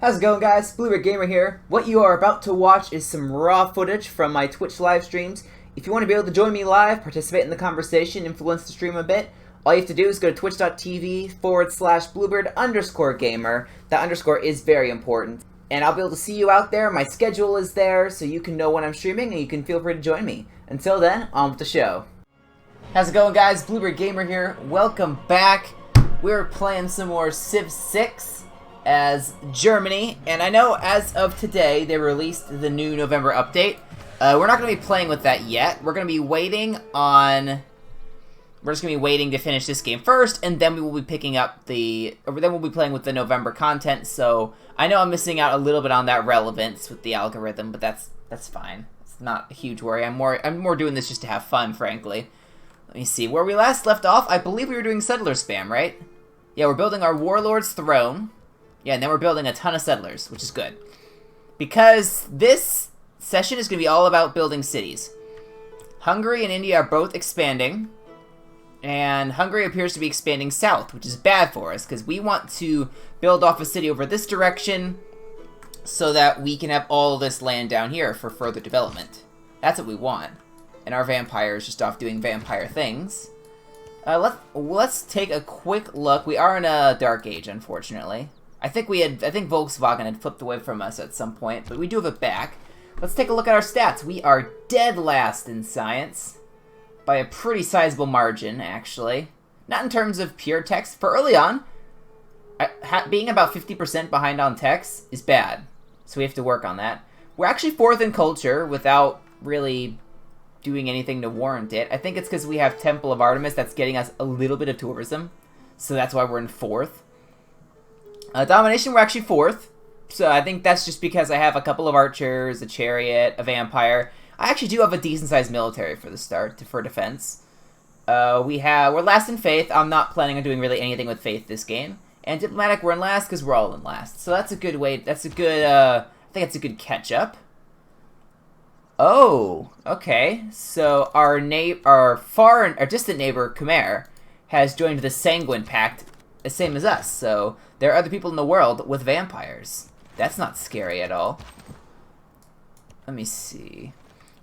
How's it going, guys? Blueberry Gamer here. What you are about to watch is some raw footage from my Twitch live streams. If you want to be able to join me live, participate in the conversation, influence the stream a bit, all you have to do is go to twitch.tv/bluebird_gamer. That underscore is very important. And I'll be able to see you out there. My schedule is there, so you can know when I'm streaming, and you can feel free to join me. Until then, on with the show. How's it going, guys? Blueberry Gamer here. Welcome back. We're playing some more Civ 6 as Germany, and I know as of today they released the new November update. We're not going to be playing with that yet. We're going to be waiting on... We're just going to be waiting to finish this game first, and then we will be picking up the... Or then we'll be playing with the November content, so I know I'm missing out a little bit on that relevance with the algorithm, but that's fine. It's not a huge worry. I'm more doing this just to have fun, frankly. Let me see. Where we last left off, I believe we were doing settler spam, right? Yeah, we're building our warlord's throne. Yeah, and then we're building a ton of settlers, which is good. Because this session is going to be all about building cities. Hungary and India are both expanding. And Hungary appears to be expanding south, which is bad for us, because we want to build off a city over this direction so that we can have all of this land down here for further development. That's what we want. And our vampire is just off doing vampire things. Let's take a quick look. We are in a dark age, unfortunately. I think Volkswagen had flipped away from us at some point, but we do have it back. Let's take a look at our stats. We are dead last in science. By a pretty sizable margin, actually. Not in terms of pure text. For early on, being about 50% behind on text is bad. So we have to work on that. We're actually 4th in culture without really doing anything to warrant it. I think it's because we have Temple of Artemis that's getting us a little bit of tourism. So that's why we're in 4th. Domination, we're actually 4th. So I think that's just because I have a couple of archers, a chariot, a vampire. I actually do have a decent-sized military for the start, for defense. We're last in faith. I'm not planning on doing really anything with faith this game. And diplomatic, we're in last because we're all in last. So that's a good way, I think that's a good catch-up. Oh, okay. So our distant neighbor, Khmer, has joined the Sanguine Pact, the same as us. So there are other people in the world with vampires. That's not scary at all. Let me see.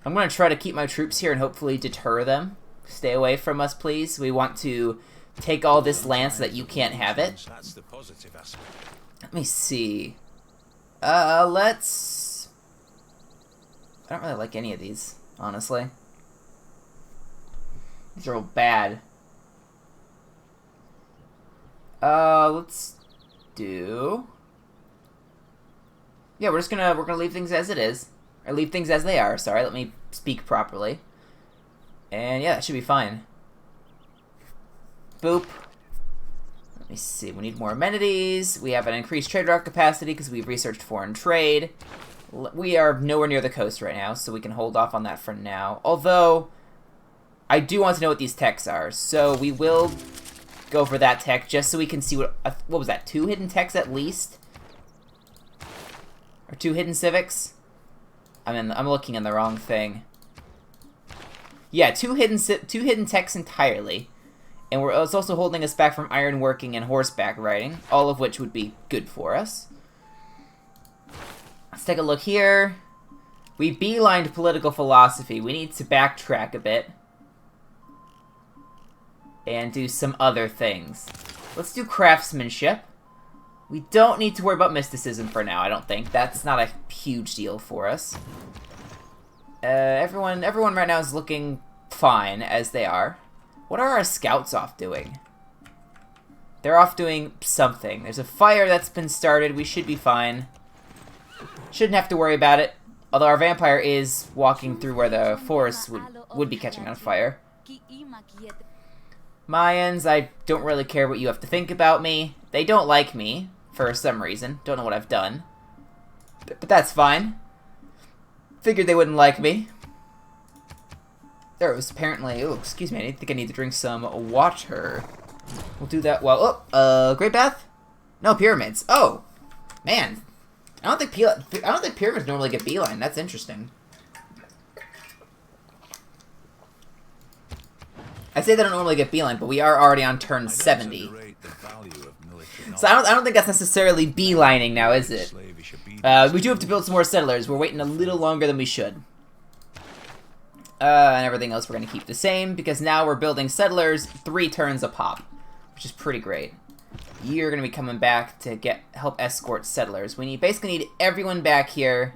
I'm going to try to keep my troops here and hopefully deter them. Stay away from us, please. We want to take all this land so that you can't have it. Let me see. Let's... I don't really like any of these, honestly. These are all bad. Let's do... Yeah, we're gonna leave things as it is. Or leave things as they are, sorry, let me speak properly. And yeah, that should be fine. Boop. Let me see, we need more amenities. We have an increased trade route capacity because we've researched foreign trade. We are nowhere near the coast right now, so we can hold off on that for now. Although, I do want to know what these techs are, so we will go for that tech just so we can see what was that, 2 hidden techs at least? Or 2 hidden civics? I'm looking in the wrong thing. Yeah, 2 hidden techs entirely. And it's also holding us back from ironworking and horseback riding, all of which would be good for us. Let's take a look here. We beelined political philosophy. We need to backtrack a bit. And do some other things. Let's do craftsmanship. We don't need to worry about mysticism for now, I don't think. That's not a huge deal for us. Everyone right now is looking fine, as they are. What are our scouts off doing? They're off doing something. There's a fire that's been started. We should be fine. Shouldn't have to worry about it. Although our vampire is walking through where the forest would be catching on fire. Mayans, I don't really care what you have to think about me. They don't like me, for some reason. Don't know what I've done. But that's fine. Figured they wouldn't like me. There was apparently... Oh, excuse me, I think I need to drink some water. We'll do that while... Oh, Great Bath? No, pyramids. Oh, man. I don't think pyramids normally get beeline. That's interesting. I say they don't normally get beeline, but we are already on turn 70. So I don't think that's necessarily beelining now, is it? We do have to build some more settlers. We're waiting a little longer than we should. And everything else we're going to keep the same, because now we're building settlers 3 turns a pop, which is pretty great. You're going to be coming back to help escort settlers. We basically need everyone back here.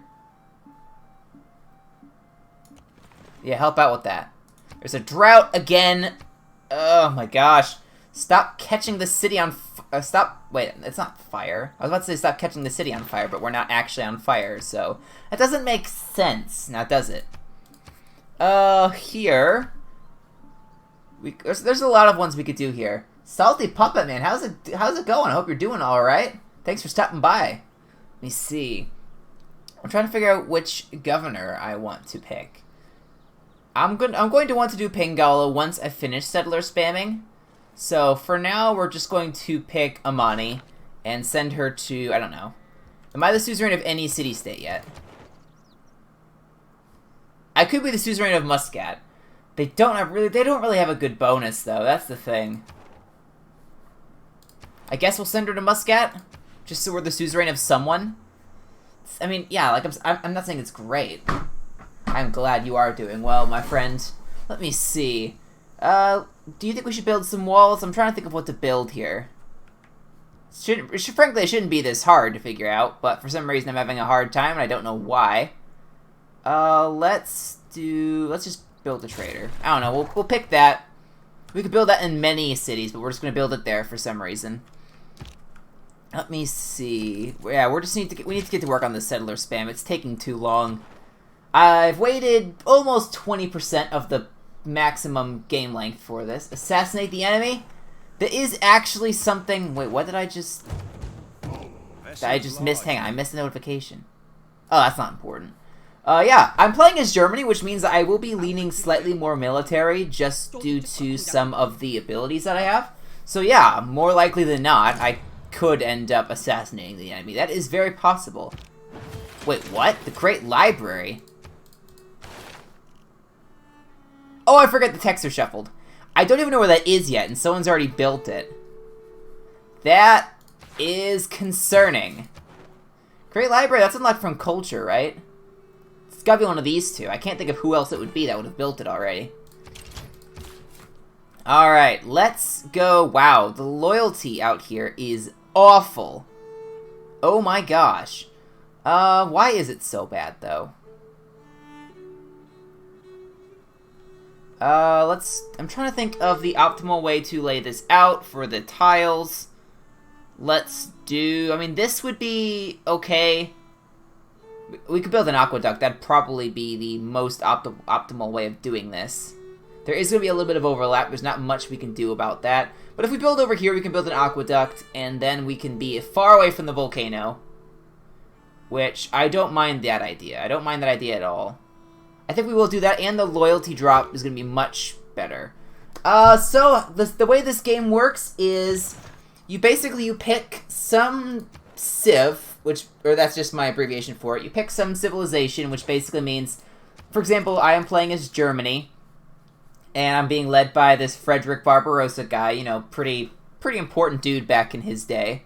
Yeah, help out with that. There's a drought again. Oh my gosh. Stop catching the city on wait, it's not fire. I was about to say stop catching the city on fire, but we're not actually on fire, so that doesn't make sense. Now, does it? Here. There's a lot of ones we could do here. Salty Puppet Man, how's it going? I hope you're doing alright. Thanks for stopping by. Let me see. I'm trying to figure out which governor I want to pick. I'm going to want to do Pingala once I finish settler spamming. So for now, we're just going to pick Amani and send her to, I don't know. Am I the suzerain of any city-state yet? I could be the suzerain of Muscat. They don't really have a good bonus though. That's the thing. I guess we'll send her to Muscat, just so we're the suzerain of someone. I mean, yeah, like I'm not saying it's great. I'm glad you are doing well, my friend. Let me see. Do you think we should build some walls? I'm trying to think of what to build here. Frankly, it shouldn't be this hard to figure out, but for some reason I'm having a hard time, and I don't know why. Let's just build a trader. I don't know, we'll pick that. We could build that in many cities, but we're just gonna build it there for some reason. Let me see. Yeah, we need to get to work on the settler spam. It's taking too long. I've waited almost 20% of the maximum game length for this. Assassinate the enemy? There is actually something... Wait, what did I just... I just missed... Hang on, I missed a notification. Oh, that's not important. Yeah, I'm playing as Germany, which means that I will be leaning slightly more military just due to some of the abilities that I have. So yeah, more likely than not, I could end up assassinating the enemy. That is very possible. Wait, what? The Great Library? Oh, I forget the texts are shuffled. I don't even know where that is yet, and someone's already built it. That is concerning. Great Library, that's unlocked from culture, right? It's gotta be one of these two. I can't think of who else it would be that would have built it already. Alright, let's go. Wow, the loyalty out here is awful. Oh my gosh. Why is it so bad, though? I'm trying to think of the optimal way to lay this out for the tiles. Let's do... I mean, this would be okay. We could build an aqueduct. That'd probably be the most optimal way of doing this. There is going to be a little bit of overlap. There's not much we can do about that. But if we build over here, we can build an aqueduct, and then we can be far away from the volcano. Which, I don't mind that idea. I don't mind that idea at all. I think we will do that, and the loyalty drop is going to be much better. So, the way this game works is... You pick some civ, or that's just my abbreviation for it. You pick some civilization, which basically means... For example, I am playing as Germany, and I'm being led by this Frederick Barbarossa guy, you know, pretty important dude back in his day.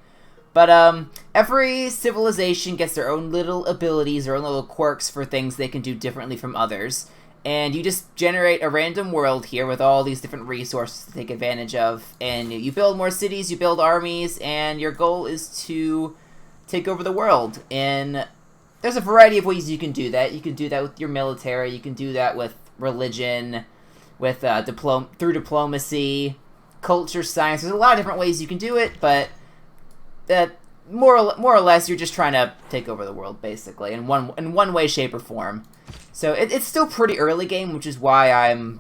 But, every civilization gets their own little abilities, their own little quirks for things they can do differently from others. And you just generate a random world here with all these different resources to take advantage of. And you build more cities, you build armies, and your goal is to take over the world. And there's a variety of ways you can do that. You can do that with your military, you can do that with religion, with through diplomacy, culture, science. There's a lot of different ways you can do it, but that more or less you're just trying to take over the world, basically, in one way, shape, or form. So it's still pretty early game, which is why I'm...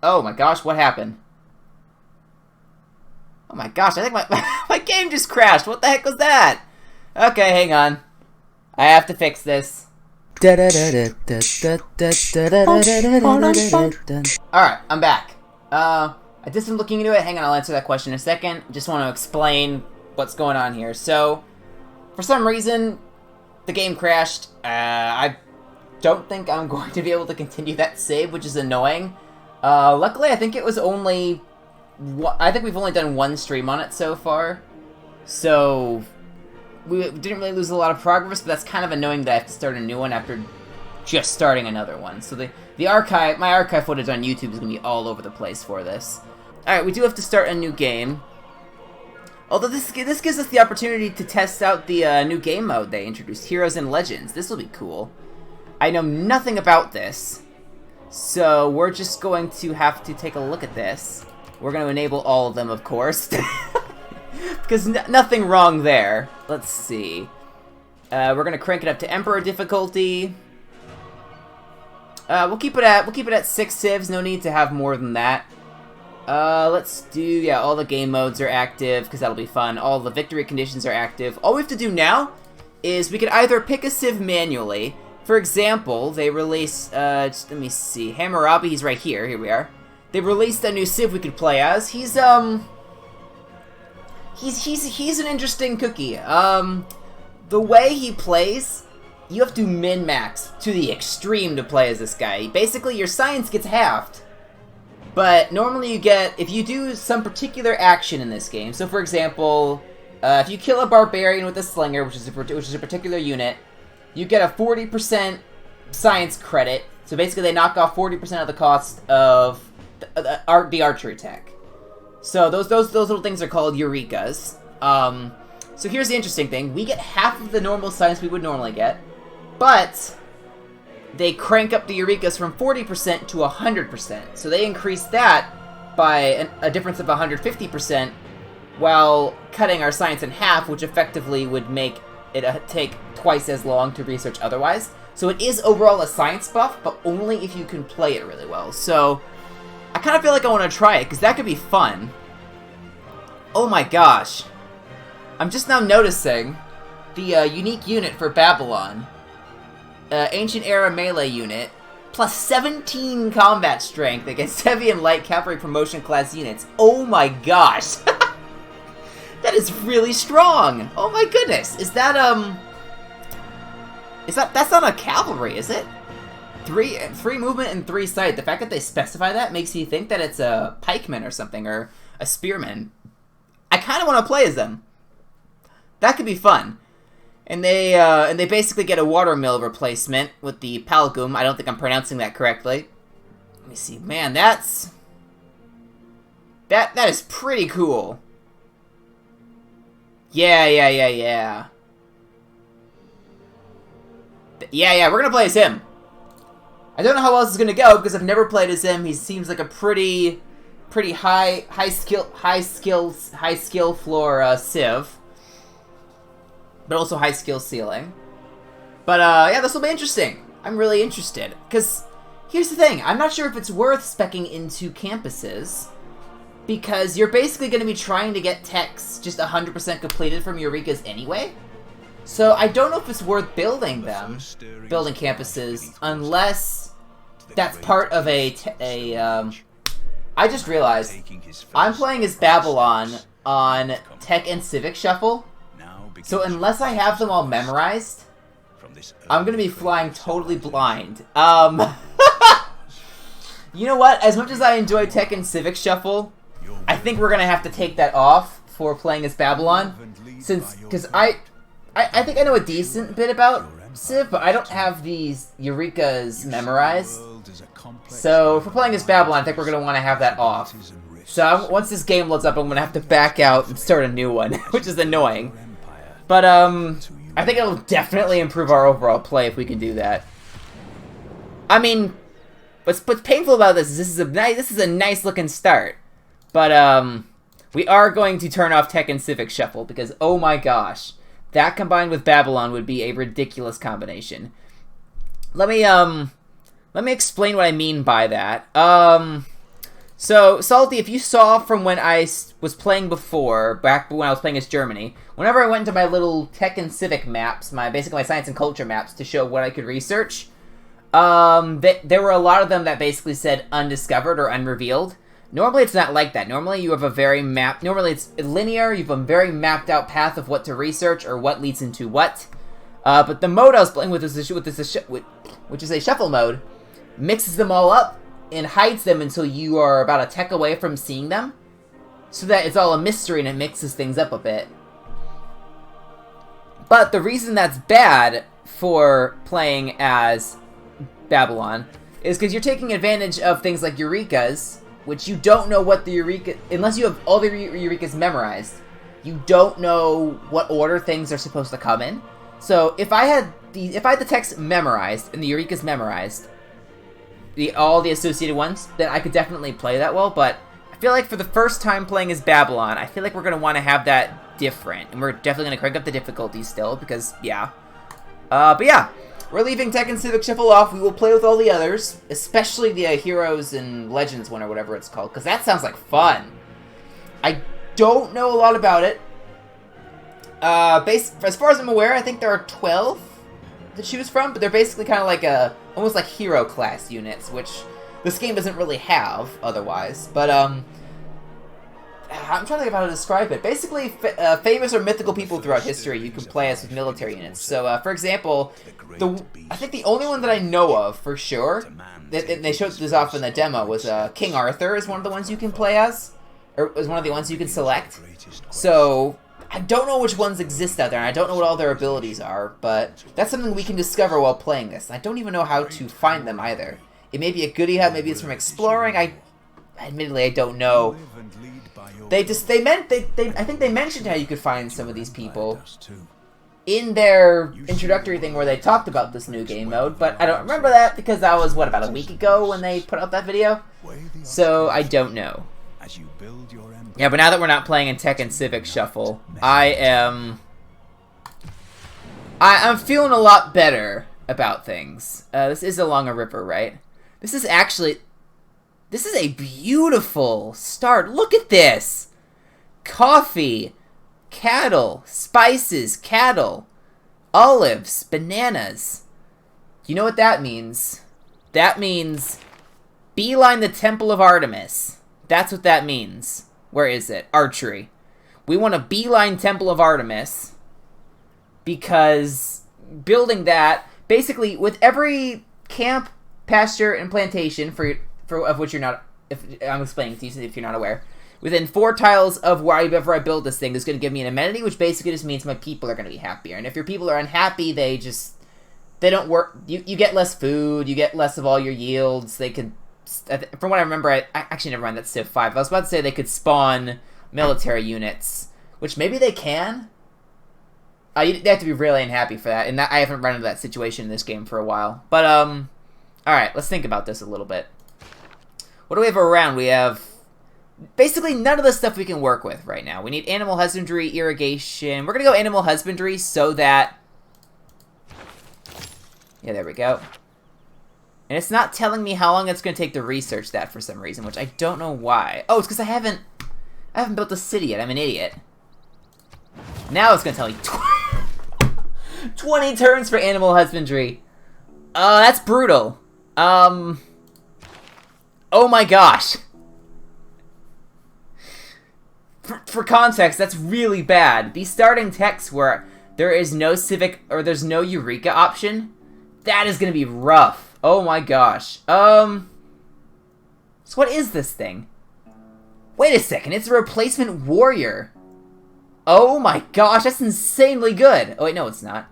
Oh my gosh, what happened? Oh my gosh, I think my game just crashed. What the heck was that? Okay, hang on. I have to fix this. Alright, I'm back. I did some looking into it. Hang on, I'll answer that question in a second. Just want to explain what's going on here. So, for some reason, the game crashed. I don't think I'm going to be able to continue that save, which is annoying. Luckily, I think it was only I think we've only done one stream on it so far, so we didn't really lose a lot of progress, but that's kind of annoying that I have to start a new one after just starting another one. So my archive footage on YouTube is going to be all over the place for this. Alright, we do have to start a new game. Although this gives us the opportunity to test out the new game mode they introduced, Heroes and Legends. This will be cool. I know nothing about this, so we're just going to have to take a look at this. We're going to enable all of them, of course. Because nothing wrong there. Let's see. We're going to crank it up to Emperor difficulty. We'll keep it at 6 civs. No need to have more than that. Let's do, yeah, all the game modes are active, because that'll be fun. All the victory conditions are active. All we have to do now is we can either pick a civ manually. For example, they release, let me see, Hammurabi, he's right here. Here we are. They released a new civ we could play as. He's an interesting cookie. The way he plays, you have to min-max to the extreme to play as this guy. Basically, your science gets halved. But normally you get, if you do some particular action in this game, so for example, if you kill a barbarian with a slinger, which is a particular unit, you get a 40% science credit. So basically they knock off 40% of the cost of the archery tech. So those little things are called Eurekas. So here's the interesting thing. We get half of the normal science we would normally get, but they crank up the Eurekas from 40% to 100%. So they increase that by a difference of 150%, while cutting our science in half, which effectively would make it take twice as long to research otherwise. So it is overall a science buff, but only if you can play it really well. So I kind of feel like I want to try it, because that could be fun. Oh my gosh. I'm just now noticing the unique unit for Babylon. Ancient Era melee unit, plus 17 combat strength against heavy and light cavalry promotion class units. Oh my gosh. That is really strong. Oh my goodness. Is that, that's not a cavalry, is it? 3 movement and 3 sight. The fact that they specify that makes you think that it's a pikeman or something, or a spearman. I kind of want to play as them. That could be fun. And they basically get a watermill replacement with the Palgum. I don't think I'm pronouncing that correctly. Let me see. Man, that is pretty cool. Yeah. Yeah, we're gonna play as him. I don't know how else it's gonna go, because I've never played as him. He seems like a pretty high skill floor civ, but also high skill ceiling. But yeah, this will be interesting. I'm really interested, because here's the thing. I'm not sure if it's worth speccing into campuses, because you're basically going to be trying to get techs just 100% completed from Eurekas anyway. So I don't know if it's worth building campuses, unless that's part of I just realized I'm playing as Babylon on Tech and Civic Shuffle, so unless I have them all memorized, I'm gonna be flying totally blind. You know what? As much as I enjoy Tech and Civic Shuffle, I think we're gonna have to take that off for playing as Babylon, because I think I know a decent bit about Civ, but I don't have these Eurekas memorized. So if we're playing as Babylon, I think we're gonna want to have that off. So once this game loads up, I'm gonna have to back out and start a new one, which is annoying. But I think it'll definitely improve our overall play if we can do that. I mean, what's painful about this is this is a nice looking start. But we are going to turn off Tech and Civic Shuffle, because oh my gosh, that combined with Babylon would be a ridiculous combination. Let me explain what I mean by that. So, Salty, if you saw from when I was playing before, back when I was playing as Germany, whenever I went into my little Tech and Civic maps, basically my science and culture maps, to show what I could research, there were a lot of them that basically said undiscovered or unrevealed. Normally it's not like that. Normally you have a very normally it's linear, you have a very mapped out path of what to research or what leads into what. But the mode I was playing with, which is a shuffle mode, mixes them all up and hides them until you are about a tech away from seeing them. so that it's all a mystery and it mixes things up a bit. But the reason that's bad for playing as Babylon is because you're taking advantage of things like Eurekas, which you don't know what the Eureka... Unless you have all the Eurekas memorized, you don't know what order things are supposed to come in. So if I had the text memorized and the Eurekas memorized, all the associated ones, then I could definitely play that well, but I feel like for the first time playing as Babylon, I feel like we're going to want to have that different, and we're definitely going to crank up the difficulty still, because, yeah. But yeah, we're leaving Tech and Civic Shuffle off. We will play with all the others, especially the Heroes and Legends one, or whatever it's called, because that sounds like fun. I don't know a lot about it. As far as I'm aware, I think there are 12 to choose from, but they're basically kind of like almost like hero class units, which this game doesn't really have otherwise. But I'm trying to think of how to describe it. Basically, famous or mythical people throughout history you can play as with military units. So, for example, I think the only one that I know of for sure, they showed this off in the demo, was King Arthur is one of the ones you can play as, or is one of the ones you can select. So I don't know which ones exist out there, and I don't know what all their abilities are, but that's something we can discover while playing this. I don't even know how to find them either. It may be a goodie hub, maybe it's from exploring. Admittedly, I don't know. I think they mentioned how you could find some of these people in their introductory thing where they talked about this new game mode, but I don't remember that because that was, what, about a week ago when they put out that video? So I don't know. Yeah, but now that we're not playing in Tech and Civic Shuffle, I'm feeling a lot better about things. This is along a river, right? This is a beautiful start. Look at this! Coffee, cattle, spices, cattle, olives, bananas. You know what that means? That means beeline the Temple of Artemis. That's what that means. Where is it? Archery. We want to beeline Temple of Artemis because building that, basically, with every camp, pasture, and plantation of which you're not, I'm explaining to you if you're not aware, within 4 tiles of wherever I build this thing is going to give me an amenity, which basically just means my people are going to be happier. And if your people are unhappy, they don't work. You get less food, you get less of all your yields. They could, from what I remember, I actually never mind, that's Civ 5. I was about to say they could spawn military units, which maybe they can. They have to be really unhappy for that, and I haven't run into that situation in this game for a while. But, alright, let's think about this a little bit. What do we have around? We have basically none of the stuff we can work with right now. We need animal husbandry, irrigation. We're going to go animal husbandry so that... Yeah, there we go. And it's not telling me how long it's going to take to research that for some reason, which I don't know why. Oh, it's because I haven't built a city yet. I'm an idiot. Now it's going to tell me 20 turns for animal husbandry. That's brutal. Oh my gosh. For context, that's really bad. These starting texts where there is no Civic, or there's no Eureka option, that is going to be rough. Oh my gosh. So what is this thing? Wait a second, it's a replacement warrior. Oh my gosh, that's insanely good. Oh wait, no it's not.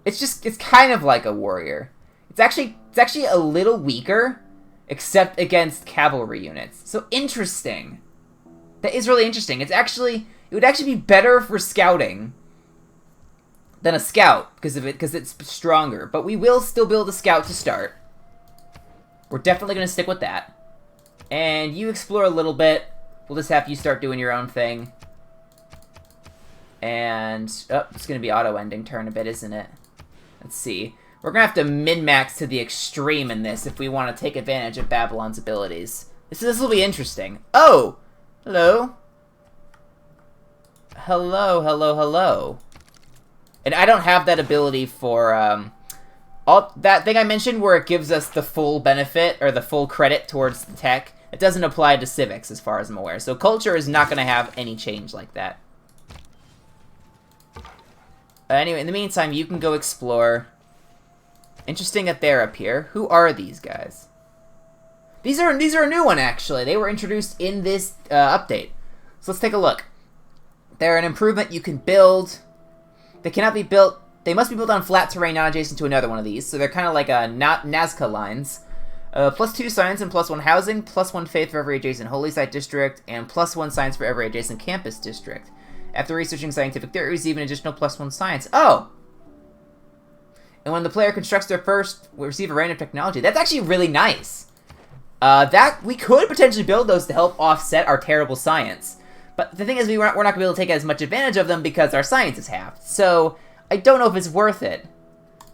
It's kind of like a warrior. It's actually a little weaker, except against cavalry units. So interesting. That is really interesting. It would actually be better for scouting than a scout because it's stronger. But we will still build a scout to start. We're definitely going to stick with that. And you explore a little bit. We'll just have you start doing your own thing. And it's going to be auto-ending turn a bit, isn't it? Let's see. We're going to have to min-max to the extreme in this if we want to take advantage of Babylon's abilities. This will be interesting. Oh! Hello? Hello, hello, hello. And I don't have that ability for, that thing I mentioned where it gives us the full benefit, or the full credit towards the tech. It doesn't apply to civics, as far as I'm aware. So culture is not going to have any change like that. Anyway, in the meantime, you can go explore. Interesting that they're up here. Who are these guys? These are a new one, actually. They were introduced in this update. So let's take a look. They're an improvement you can build. They cannot be built... They must be built on flat terrain not adjacent to another one of these. So they're kind of like Nazca lines. +2 science and +1 housing, +1 faith for every adjacent holy site district, and +1 science for every adjacent campus district. After researching scientific theories, even additional +1 science. Oh! And when the player constructs their first, we receive a random technology. That's actually really nice. That we could potentially build those to help offset our terrible science. But the thing is, we're not going to be able to take as much advantage of them because our science is halved. So, I don't know if it's worth it.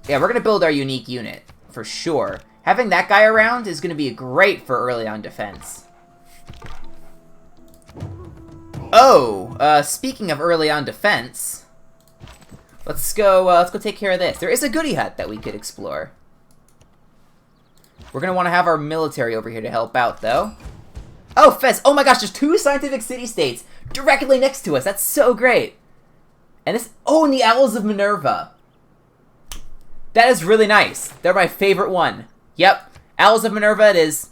Yeah, we're going to build our unique unit, for sure. Having that guy around is going to be great for early on defense. Oh, speaking of early on defense, let's go take care of this. There is a goodie hut that we could explore. We're going to want to have our military over here to help out, though. Oh, Fez! Oh my gosh, there's 2 scientific city-states directly next to us. That's so great. And this... Oh, and the Owls of Minerva. That is really nice. They're my favorite one. Yep, Owls of Minerva it is.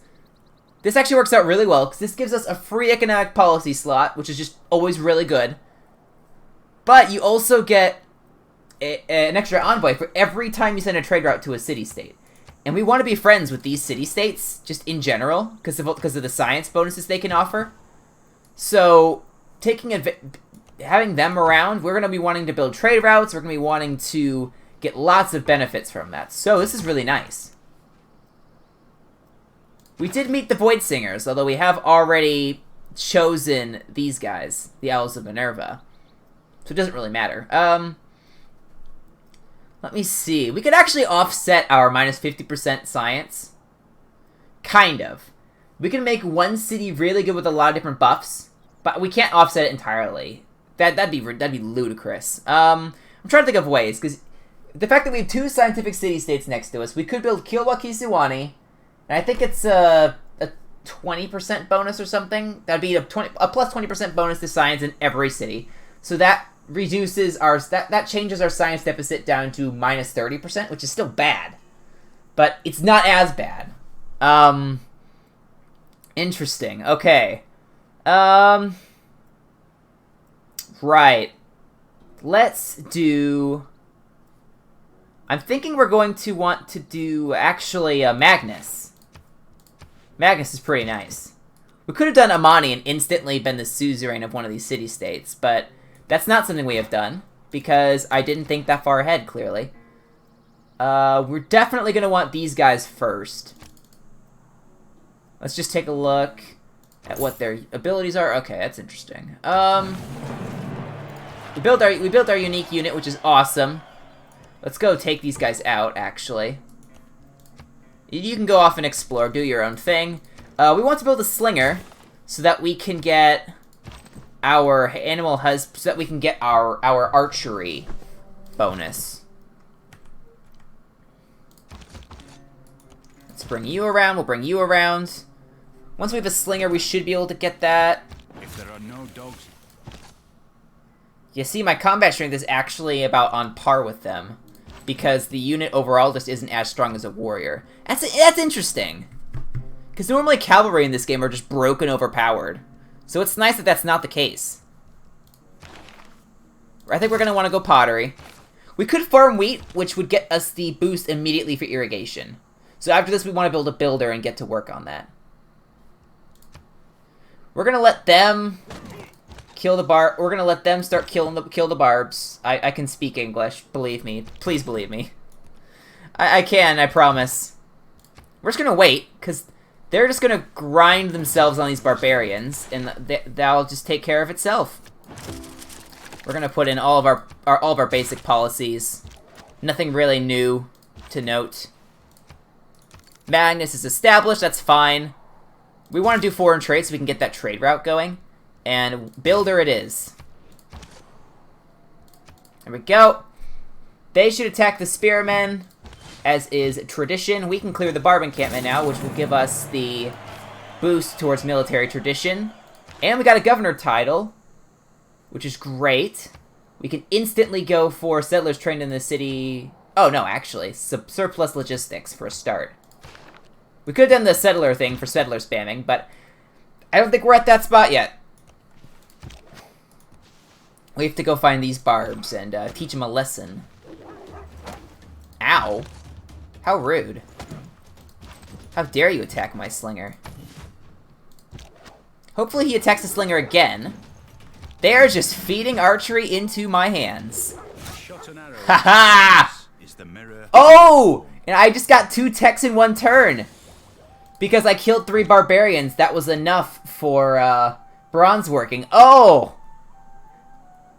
This actually works out really well, because this gives us a free economic policy slot, which is just always really good. But you also get an extra envoy for every time you send a trade route to a city-state. And we want to be friends with these city-states, just in general, because of the science bonuses they can offer. So, having them around, we're going to be wanting to build trade routes, we're going to be wanting to get lots of benefits from that. So, this is really nice. We did meet the Void Singers, although we have already chosen these guys, the Owls of Minerva. So it doesn't really matter. Let me see. We could actually offset our -50% science. Kind of. We can make one city really good with a lot of different buffs, but we can't offset it entirely. That'd be ludicrous. I'm trying to think of ways, because the fact that we have 2 scientific city-states next to us, we could build Kilwa-Kisiwani, and I think it's a 20% bonus or something. That'd be a plus 20% bonus to science in every city. So that reduces that changes our science deficit down to -30%, which is still bad. But it's not as bad. Interesting. Okay. Right. Let's do... I'm thinking we're going to want to do, actually, Magnus. Magnus is pretty nice. We could have done Amani and instantly been the suzerain of one of these city-states, but that's not something we have done, because I didn't think that far ahead, clearly. We're definitely going to want these guys first. Let's just take a look at what their abilities are. Okay, that's interesting. We built our unique unit, which is awesome. Let's go take these guys out, actually. You can go off and explore, do your own thing. We want to build a slinger so that we can get our so that we can get our archery bonus. Let's bring you around, we'll bring you around. Once we have a slinger, we should be able to get that. If there are no dogs... You see, my combat strength is actually about on par with them, because the unit overall just isn't as strong as a warrior. That's interesting. Because normally cavalry in this game are just broken overpowered. So it's nice that that's not the case. I think we're going to want to go pottery. We could farm wheat, which would get us the boost immediately for irrigation. So after this, we want to build a builder and get to work on that. We're going to let them kill the bar. We're going to let them start kill the barbs. I can speak English. Believe me. Please believe me. I can, I promise. We're just going to wait, because they're just going to grind themselves on these barbarians, and that'll just take care of itself. We're going to put in all of our basic policies. Nothing really new to note. Magnus is established, that's fine. We want to do foreign trade so we can get that trade route going. And builder it is. There we go. They should attack the spearmen, as is tradition. We can clear the barb encampment now, which will give us the boost towards military tradition. And we got a governor title, which is great. We can instantly go for settlers trained in the city. Oh, no, actually. Surplus logistics for a start. We could have done the settler thing for settler spamming, but I don't think we're at that spot yet. We have to go find these barbs and teach them a lesson. Ow. How rude. How dare you attack my slinger? Hopefully he attacks the slinger again. They are just feeding archery into my hands. Haha! Oh! And I just got 2 techs in 1 turn. Because I killed 3 barbarians. That was enough for bronze working. Oh!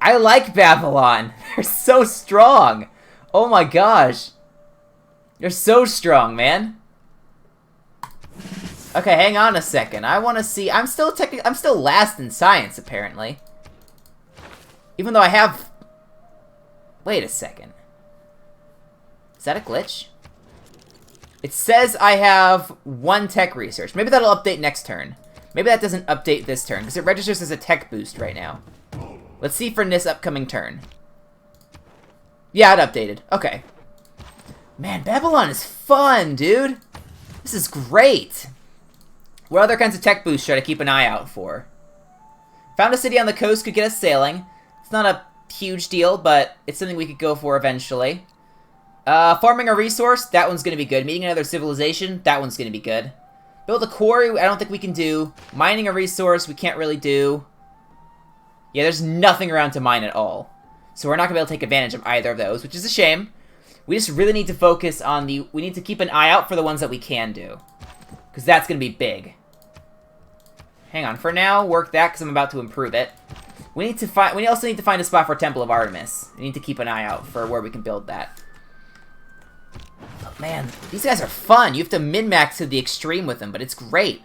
I like Babylon. They're so strong. Oh my gosh. They're so strong, man. Okay, hang on a second. I want to see. I'm still last in science, apparently. Even though I have... Wait a second. Is that a glitch? It says I have 1 tech research. Maybe that'll update next turn. Maybe that doesn't update this turn, because it registers as a tech boost right now. Let's see for this upcoming turn. Yeah, it updated. Okay. Man, Babylon is fun, dude. This is great. What other kinds of tech boosts should I keep an eye out for? Found a city on the coast could get us sailing. It's not a huge deal, but it's something we could go for eventually. Farming a resource, that one's going to be good. Meeting another civilization, that one's going to be good. Build a quarry, I don't think we can do. Mining a resource, we can't really do. Yeah, there's nothing around to mine at all. So we're not going to be able to take advantage of either of those, which is a shame. We just really need to focus on the... We need to keep an eye out for the ones that we can do. Because that's going to be big. Hang on, for now, work that because I'm about to improve it. We need to find. We also need to find a spot for Temple of Artemis. We need to keep an eye out for where we can build that. Oh, man, these guys are fun. You have to min-max to the extreme with them, but it's great.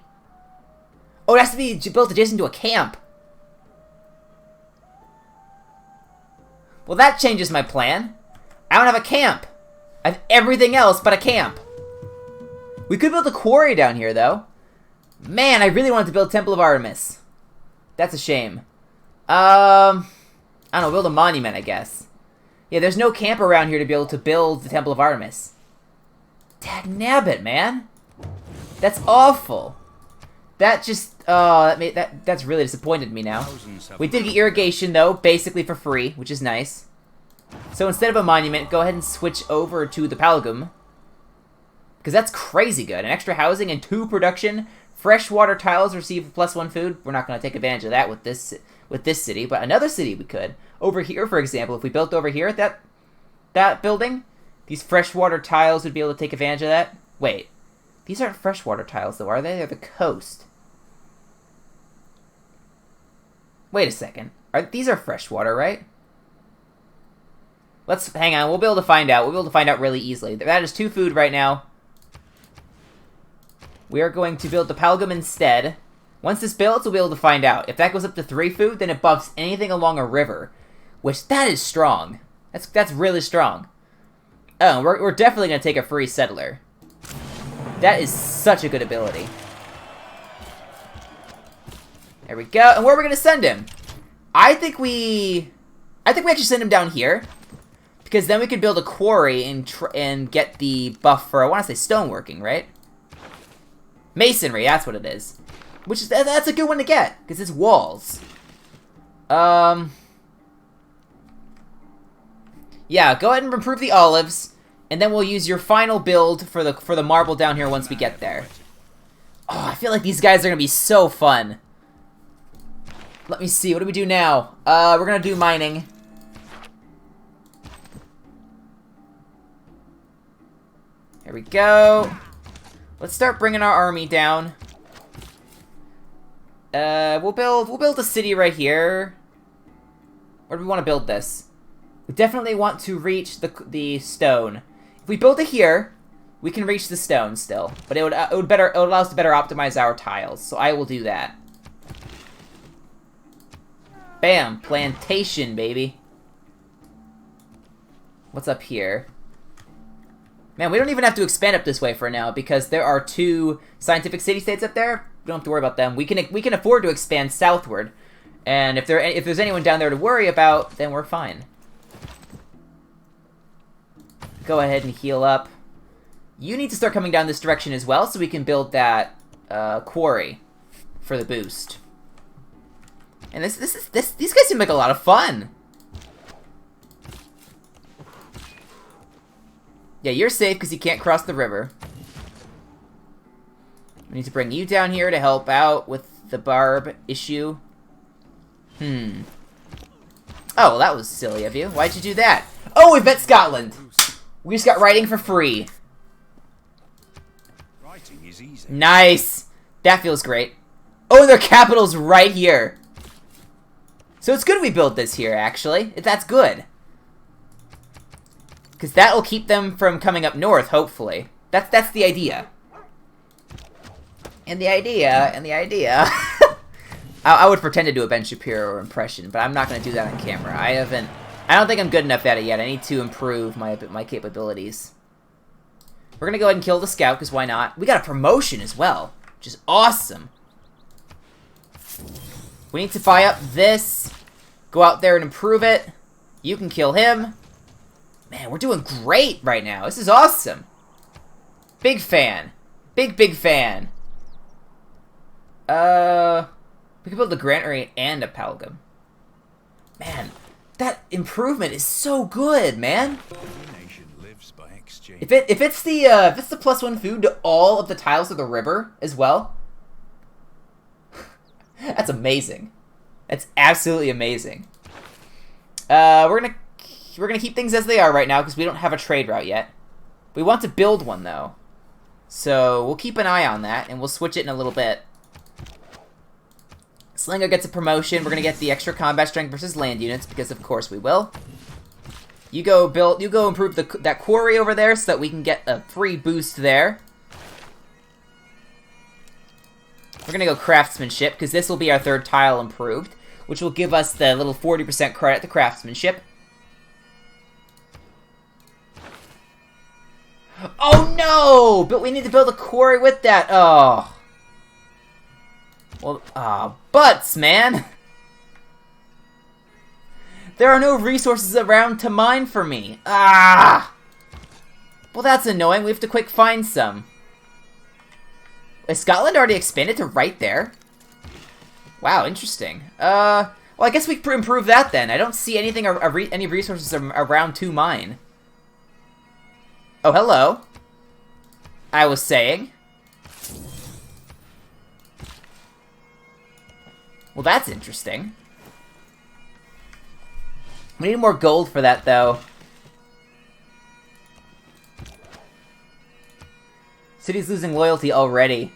Oh, it has to be built adjacent to a camp. Well, that changes my plan. I don't have a camp. I have everything else but a camp. We could build a quarry down here, though. Man, I really wanted to build Temple of Artemis. That's a shame. I don't know, build a monument, I guess. Yeah, there's no camp around here to be able to build the Temple of Artemis. Dagnabbit, man. That's awful. That just, that's really disappointed me now. We did get irrigation, though, basically for free, which is nice. So instead of a monument, go ahead and switch over to the Palgum. Because that's crazy good. An extra housing and 2 production. Freshwater tiles receive +1 food. We're not going to take advantage of that with this city, but another city we could. Over here, for example, if we built over here at that building, these freshwater tiles would be able to take advantage of that. Wait, these aren't freshwater tiles, though, are they? They're the coast. Wait a second. These are freshwater, right? Let's hang on. We'll be able to find out. We'll be able to find out really easily. That is 2 food right now. We are going to build the Palgum instead. Once this builds, we'll be able to find out. If that goes up to 3 food, then it buffs anything along a river. Which, that is strong. That's really strong. Oh, we're definitely going to take a free settler. That is such a good ability. There we go. And where are we going to send him? I think we actually send him down here. Because then we could build a quarry and get the buff for, I want to say, stoneworking, right? Masonry, that's what it is. Which is, that's a good one to get, because it's walls. Yeah, go ahead and improve the olives, and then we'll use your final build for the marble down here once we get there. Oh, I feel like these guys are gonna be so fun. Let me see, what do we do now? We're gonna do mining. Here we go. Let's start bringing our army down. We'll build a city right here. Where do we want to build this? We definitely want to reach the stone. If we build it here, we can reach the stone still, but it would allow us to better optimize our tiles. So I will do that. Bam, plantation, baby. What's up here? Man, we don't even have to expand up this way for now because there are 2 scientific city-states up there. We don't have to worry about them. We can afford to expand southward, and if there's anyone down there to worry about, then we're fine. Go ahead and heal up. You need to start coming down this direction as well so we can build that quarry for the boost. And these guys seem like a lot of fun. Yeah, you're safe because you can't cross the river. We need to bring you down here to help out with the barb issue. Oh, well, that was silly of you. Why'd you do that? Oh, we bet Scotland. We just got writing for free. Writing is easy. Nice. That feels great. Oh, their capital's right here. So it's good we built this here, actually. That's good. Because that'll keep them from coming up north, hopefully. That's the idea. And the idea... I would pretend to do a Ben Shapiro impression, but I'm not going to do that on camera. I don't think I'm good enough at it yet. I need to improve my capabilities. We're going to go ahead and kill the scout, because why not? We got a promotion as well, which is awesome. We need to buy up this. Go out there and improve it. You can kill him. Man, we're doing great right now. This is awesome. Big fan. Big fan. We can build a granary and a palgum. Man, that improvement is so good, man. If it's the +1 food to all of the tiles of the river as well, that's amazing. That's absolutely amazing. We're gonna keep things as they are right now because we don't have a trade route yet. We want to build one though, so we'll keep an eye on that and we'll switch it in a little bit. Slinger gets a promotion. We're gonna get the extra combat strength versus land units because of course we will. You go improve that quarry over there so that we can get a free boost there. We're gonna go craftsmanship because this will be our third tile improved, which will give us the little 40% credit to craftsmanship. Oh no! But we need to build a quarry with that. Oh. Well, butts, man! There are no resources around to mine for me. Ah! Well, that's annoying. We have to quick find some. Is Scotland already expanded to right there? Wow, interesting. Well, I guess we can improve that then. I don't see anything, any resources around to mine. Oh, hello. I was saying. Well, that's interesting. We need more gold for that, though. City's losing loyalty already.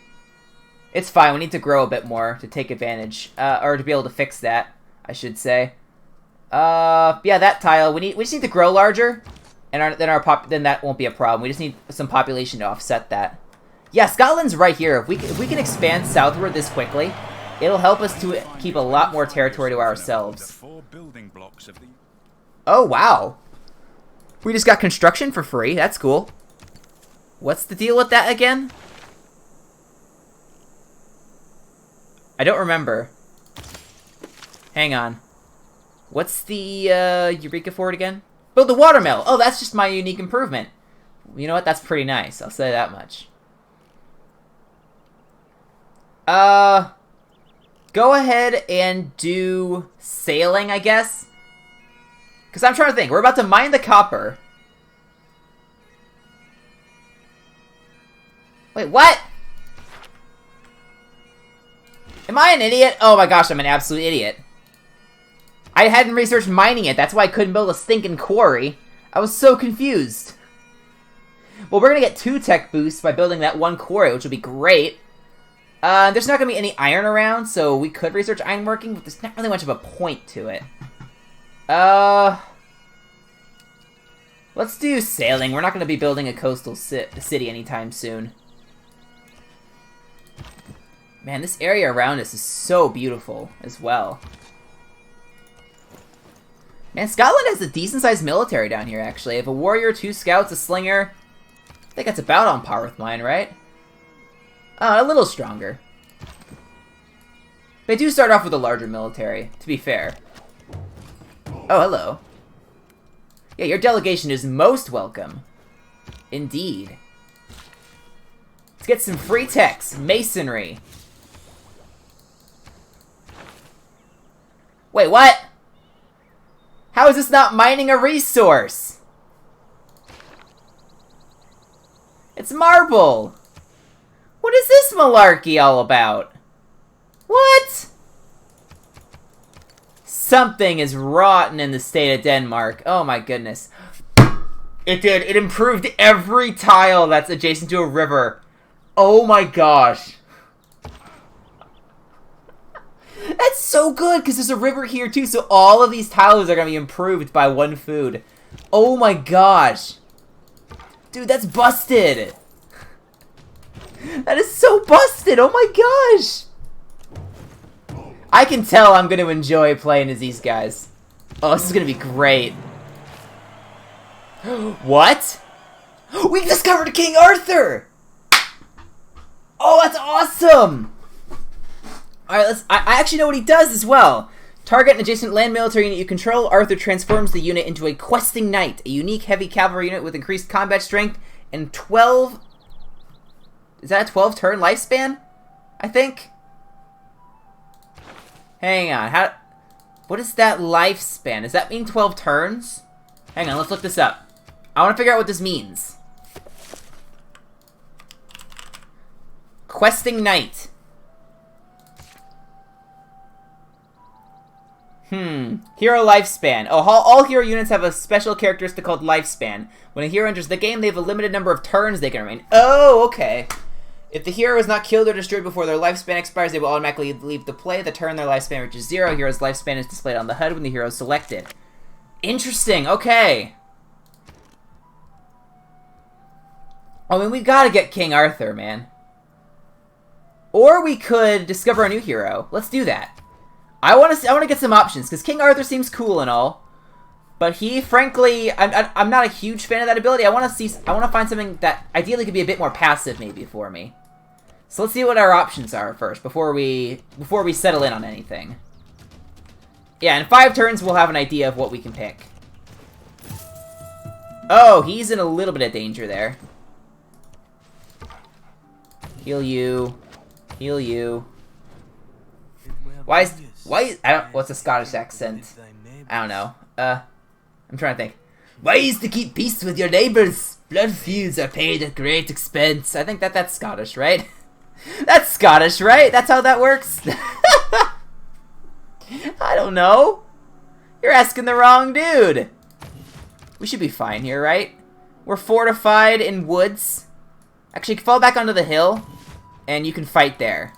It's fine, we need to grow a bit more to take advantage. Or to be able to fix that, I should say. Yeah, that tile. We just need to grow larger. And then that won't be a problem. We just need some population to offset that. Yeah, Scotland's right here. If we can expand southward this quickly, it'll help us to keep a lot more territory to ourselves. Oh, wow. We just got construction for free. That's cool. What's the deal with that again? I don't remember. Hang on. What's the Eureka for it again? Build the watermill. Oh, that's just my unique improvement. You know what? That's pretty nice. I'll say that much. Go ahead and do sailing, I guess. Because I'm trying to think. We're about to mine the copper. Wait, what? Am I an idiot? Oh my gosh, I'm an absolute idiot. I hadn't researched mining it. That's why I couldn't build a stinking quarry. I was so confused. Well, we're going to get 2 tech boosts by building that 1 quarry, which will be great. There's not going to be any iron around, so we could research ironworking, but there's not really much of a point to it. Let's do sailing. We're not going to be building a coastal city anytime soon. Man, this area around us is so beautiful as well. Man, Scotland has a decent-sized military down here, actually. I have a warrior, 2 scouts, a slinger. I think that's about on par with mine, right? A little stronger. They do start off with a larger military, to be fair. Oh, hello. Yeah, your delegation is most welcome. Indeed. Let's get some free techs. Masonry. Wait, what? How is this not mining a resource? It's marble. What is this malarkey all about? What? Something is rotten in the state of Denmark. Oh my goodness. It did. It improved every tile that's adjacent to a river. Oh my gosh. That's so good, because there's a river here too, so all of these tiles are going to be improved by one food. Oh my gosh. Dude, that's busted. That is so busted. Oh my gosh. I can tell I'm going to enjoy playing as these guys. Oh, this is going to be great. What? We discovered King Arthur! Oh, that's awesome! Alright, I actually know what he does as well. Target an adjacent land military unit you control. Arthur transforms the unit into a questing knight, a unique heavy cavalry unit with increased combat strength and 12... Is that a 12-turn lifespan? I think? Hang on, what is that lifespan? Does that mean 12 turns? Hang on, let's look this up. I want to figure out what this means. Questing Knight. Hero lifespan. Oh, all hero units have a special characteristic called lifespan. When a hero enters the game, they have a limited number of turns they can remain. Oh, okay. If the hero is not killed or destroyed before their lifespan expires, they will automatically leave the play. The turn their lifespan reaches 0. Hero's lifespan is displayed on the HUD when the hero is selected. Interesting, okay. I mean, we gotta get King Arthur, man. Or we could discover a new hero. Let's do that. I want to get some options, because King Arthur seems cool and all. But he, frankly, I'm not a huge fan of that ability. I want to find something that ideally could be a bit more passive, maybe, for me. So let's see what our options are first before we settle in on anything. Yeah, in 5 turns we'll have an idea of what we can pick. Oh, he's in a little bit of danger there. Heal you. Heal you. Why, what's a Scottish accent? I don't know. I'm trying to think. Ways to keep peace with your neighbors. Blood feuds are paid at great expense. I think that's Scottish, right? That's Scottish, right? That's how that works? I don't know. You're asking the wrong dude. We should be fine here, right? We're fortified in woods. Actually, fall back onto the hill, and you can fight there.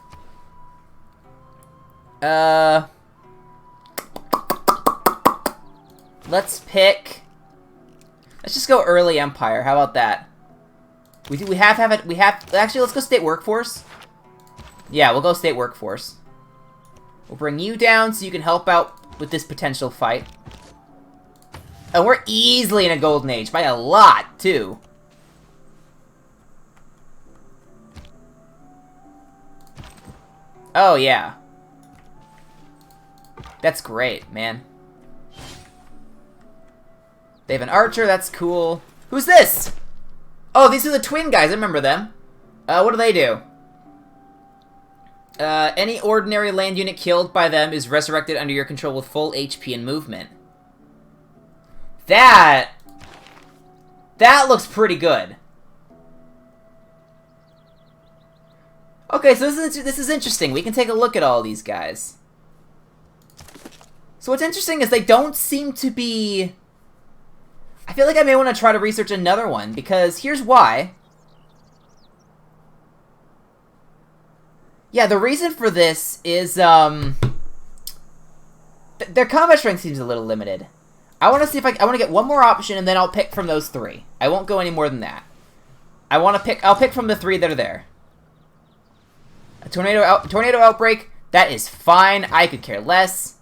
Let's pick... Let's just go early Empire. How about that? Actually, let's go State Workforce. Yeah, we'll go State Workforce. We'll bring you down so you can help out with this potential fight. And we're easily in a golden age. By a lot, too. Oh, yeah. That's great, man. They have an archer, that's cool. Who's this? Oh, these are the twin guys, I remember them. What do they do? Any ordinary land unit killed by them is resurrected under your control with full HP and movement. That looks pretty good. Okay, so this is interesting. We can take a look at all these guys. So what's interesting is they don't seem to be... I feel like I may want to try to research another one, because here's why. Yeah, the reason for this is, their combat strength seems a little limited. I want to see if I want to get one more option, and then I'll pick from those 3. I won't go any more than that. I'll pick from the 3 that are there. A tornado outbreak, that is fine. I could care less.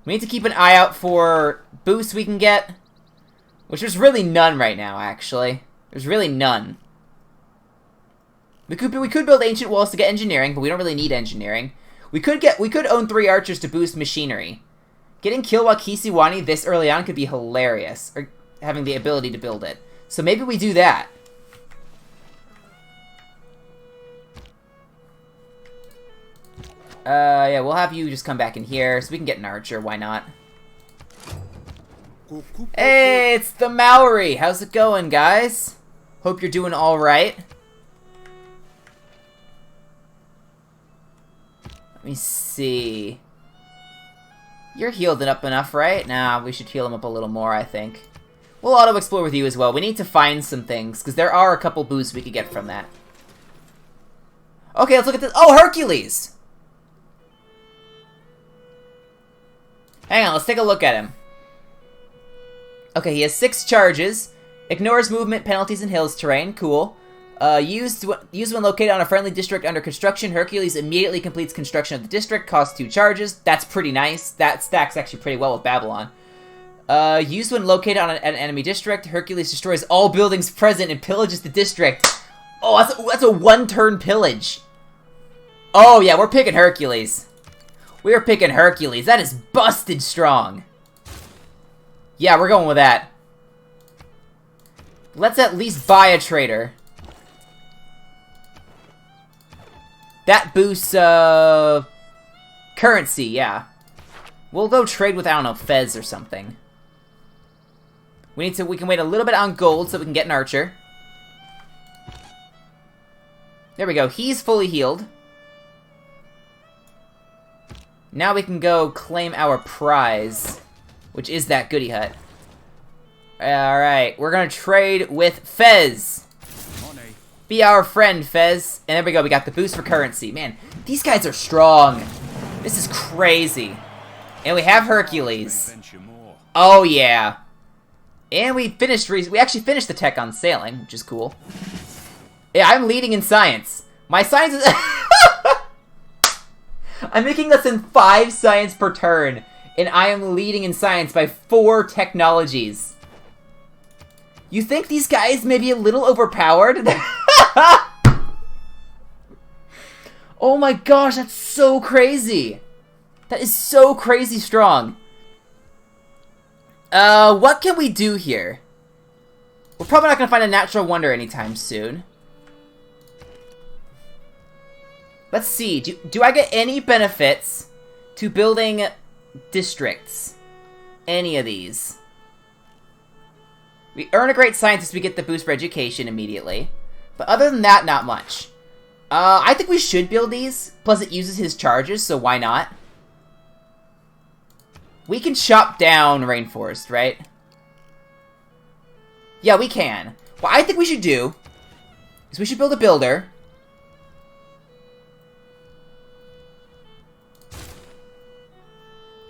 We need to keep an eye out for boosts we can get, which there's really none right now, actually. There's really none. We could build ancient walls to get engineering, but we don't really need engineering. We could own 3 archers to boost machinery. Getting Kilwa Kisiwani this early on could be hilarious. Or having the ability to build it. So maybe we do that. Yeah, we'll have you just come back in here so we can get an archer. Why not? Hey, it's the Maori. How's it going, guys? Hope you're doing all right. Let me see. You're healed up enough, right? Nah, we should heal him up a little more, I think. We'll auto-explore with you as well. We need to find some things, because there are a couple boosts we could get from that. Okay, let's look at this. Oh, Hercules! Hang on, let's take a look at him. Okay, he has 6 charges. Ignores movement, penalties, and hills terrain. Cool. Used when located on a friendly district under construction. Hercules immediately completes construction of the district. Costs 2 charges. That's pretty nice. That stacks actually pretty well with Babylon. Used when located on an enemy district. Hercules destroys all buildings present and pillages the district. Oh, that's a 1-turn pillage. Oh, yeah, we're picking Hercules. We're picking Hercules. That is busted strong. Yeah, we're going with that. Let's at least buy a trader. That boosts, currency, yeah. We'll go trade with, I don't know, Fez or something. We can wait a little bit on gold so we can get an archer. There we go, he's fully healed. Now we can go claim our prize, which is that goody hut. Alright, we're gonna trade with Fez. Be our friend, Fez. And there we go, we got the boost for currency. Man, these guys are strong. This is crazy. And we have Hercules. Oh, yeah. And we actually finished the tech on sailing, which is cool. Yeah, I'm leading in science. My science is... I'm making less than 5 science per turn. And I am leading in science by 4 technologies. You think these guys may be a little overpowered? Oh my gosh, that's so crazy. That is so crazy strong. What can we do here? We're probably not gonna find a natural wonder anytime soon. Let's see, do I get any benefits to building districts? Any of these? We earn a great scientist, we get the boost for education immediately. But other than that, not much. I think we should build these. Plus it uses his charges, so why not? We can chop down rainforest, right? Yeah, we can. What I think we should do is we should build a builder.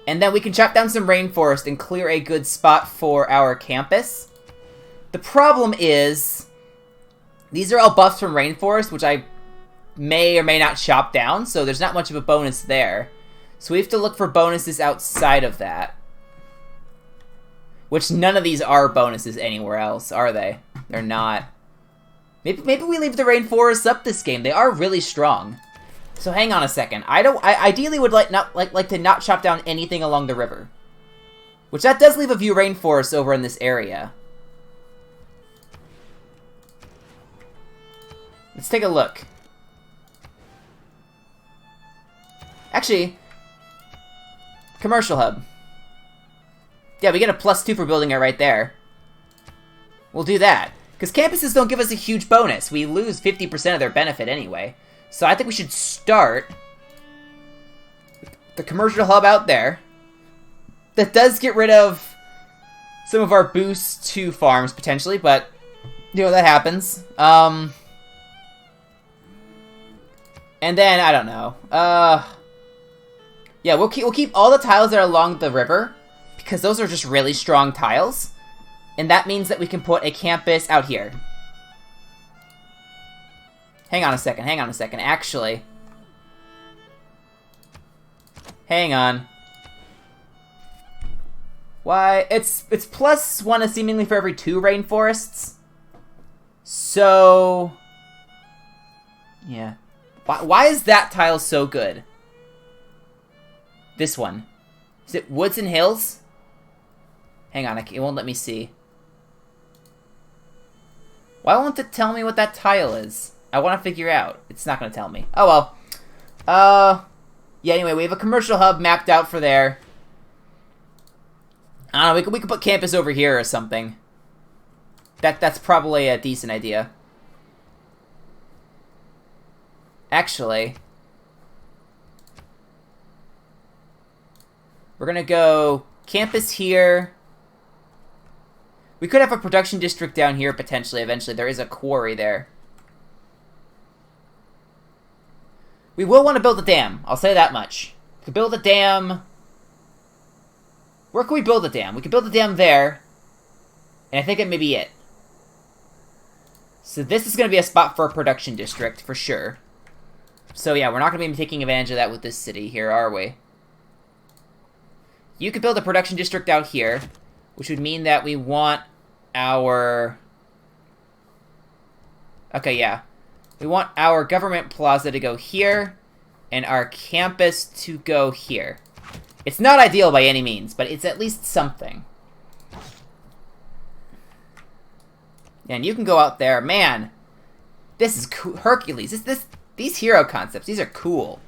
And then we can chop down some rainforest and clear a good spot for our campus. The problem is, these are all buffs from rainforest, which I may or may not chop down, so there's not much of a bonus there. So we have to look for bonuses outside of that. Which none of these are bonuses anywhere else, are they? They're not. Maybe we leave the rainforests up this game. They are really strong. So hang on a second. I ideally would like to not chop down anything along the river. Which that does leave a few rainforests over in this area. Let's take a look. Actually, commercial hub. Yeah, we get a +2 for building it right there. We'll do that. Because campuses don't give us a huge bonus. We lose 50% of their benefit anyway. So I think we should start the commercial hub out there. That does get rid of some of our boosts to farms, potentially, but, you know, that happens. And then, I don't know. Yeah, we'll keep all the tiles that are along the river, because those are just really strong tiles. And that means that we can put a campus out here. Hang on a second, actually. Hang on. Why? It's +1 seemingly for every 2 rainforests. So... yeah. Why is that tile so good? This one. Is it woods and hills? Hang on, it won't let me see. Why won't it tell me what that tile is? I want to figure out. It's not going to tell me. Oh, well. Yeah, anyway, we have a commercial hub mapped out for there. I don't know, we could put campus over here or something. That's probably a decent idea. Actually, we're going to go campus here. We could have a production district down here, potentially, eventually. There is a quarry there. We will want to build a dam. I'll say that much. We could build a dam. Where can we build a dam? We could build a dam there. And I think that may be it. So this is going to be a spot for a production district, for sure. So yeah, we're not going to be taking advantage of that with this city here, are we? You could build a production district out here, which would mean that we want our... Okay, yeah. We want our government plaza to go here, and our campus to go here. It's not ideal by any means, but it's at least something. And you can go out there. Man, this is cool. Hercules. These hero concepts, these are cool.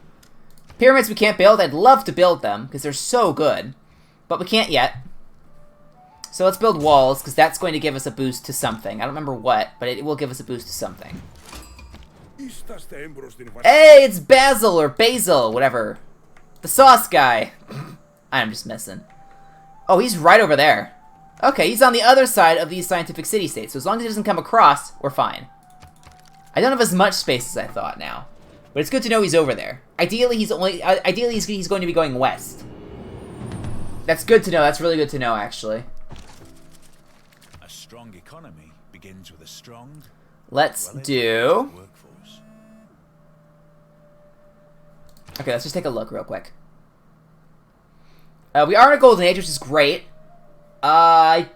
Pyramids we can't build. I'd love to build them, because they're so good. But we can't yet. So let's build walls, because that's going to give us a boost to something. I don't remember what, but it will give us a boost to something. Hey, it's Basil, or Basil, whatever. The sauce guy. I'm just messing. Oh, he's right over there. Okay, he's on the other side of these scientific city-states, so as long as he doesn't come across, we're fine. I don't have as much space as I thought now. But it's good to know he's over there. Ideally, he's going to be going west. That's good to know. That's really good to know, actually. A strong economy begins with a strong... Let's do... workforce. Okay, let's just take a look real quick. We are in a golden age, which is great. I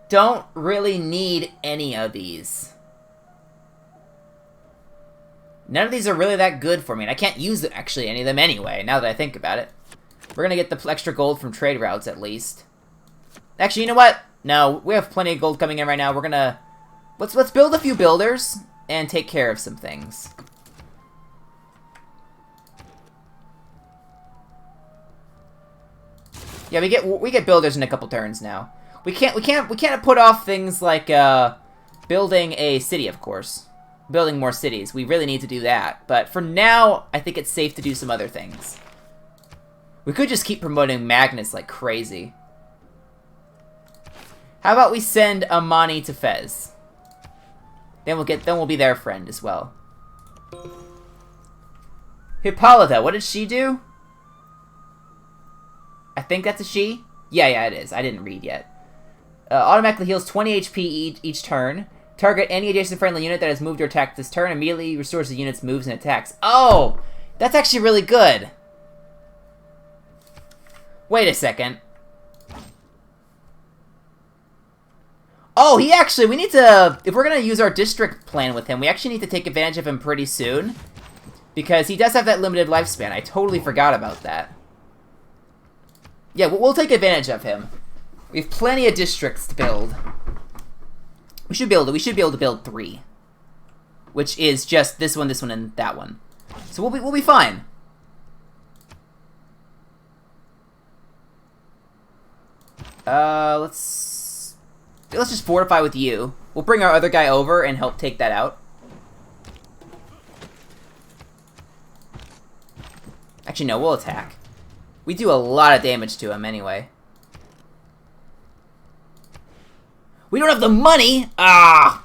don't really need any of these. None of these are really that good for me, and I can't use, actually, any of them anyway, now that I think about it. We're gonna get the extra gold from trade routes, at least. Actually, you know what? No, we have plenty of gold coming in right now. We're gonna... Let's build a few builders, and take care of some things. Yeah, we get builders in a couple turns now. We can't put off things like building a city, of course. Building more cities. We really need to do that. But for now, I think it's safe to do some other things. We could just keep promoting Magnus like crazy. How about we send Amani to Fez? Then we'll be their friend as well. Hippolyta, what did she do? I think that's a she. Yeah, it is. I didn't read yet. Automatically heals 20 HP each turn. Target any adjacent friendly unit that has moved or attacked this turn. Immediately restores the unit's moves and attacks. Oh! That's actually really good. Wait a second. Oh, he actually... We need to... If we're going to use our district plan with him, we actually need to take advantage of him pretty soon. Because he does have that limited lifespan. I totally forgot about that. Yeah, we'll take advantage of him. We have plenty of districts to build. We should be able to build 3. Which is just this one, and that one. So we'll be fine. Let's just fortify with you. We'll bring our other guy over and help take that out. Actually, no, we'll attack. We do a lot of damage to him anyway. We don't have the money! Ah!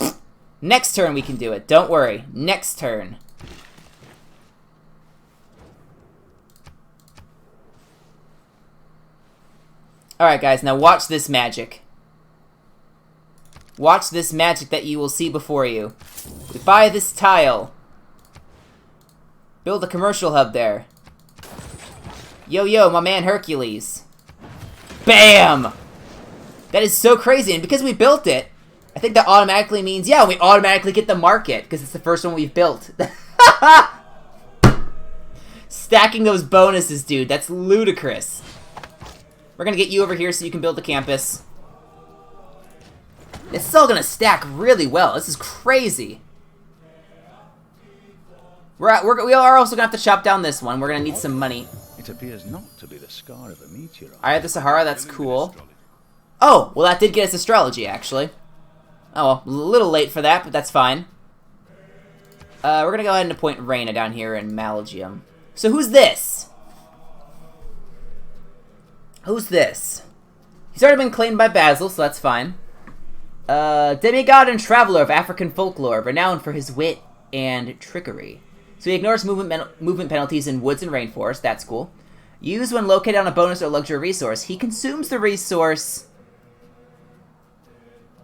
Next turn we can do it. Don't worry. Next turn. Alright, guys. Now watch this magic. Watch this magic that you will see before you. We buy this tile. Build a commercial hub there. Yo, my man Hercules. Bam! That is so crazy, and because we built it, I think that automatically means, yeah, we automatically get the market, because it's the first one we've built. Stacking those bonuses, dude, that's ludicrous. We're gonna get you over here so you can build the campus. This is all gonna stack really well. This is crazy. We are also gonna have to chop down this one. We're gonna need some money. It appears not to be the scar of a meteor. Eye of the Sahara, that's cool. Oh, well that did get us astrology, actually. Oh, well, a little late for that, but that's fine. We're gonna go ahead and appoint Reyna down here in Malagium. So who's this? Who's this? He's already been claimed by Basil, so that's fine. Demigod and traveler of African folklore, renowned for his wit and trickery. So he ignores movement penalties in woods and rainforest, that's cool. Used when located on a bonus or luxury resource, he consumes the resource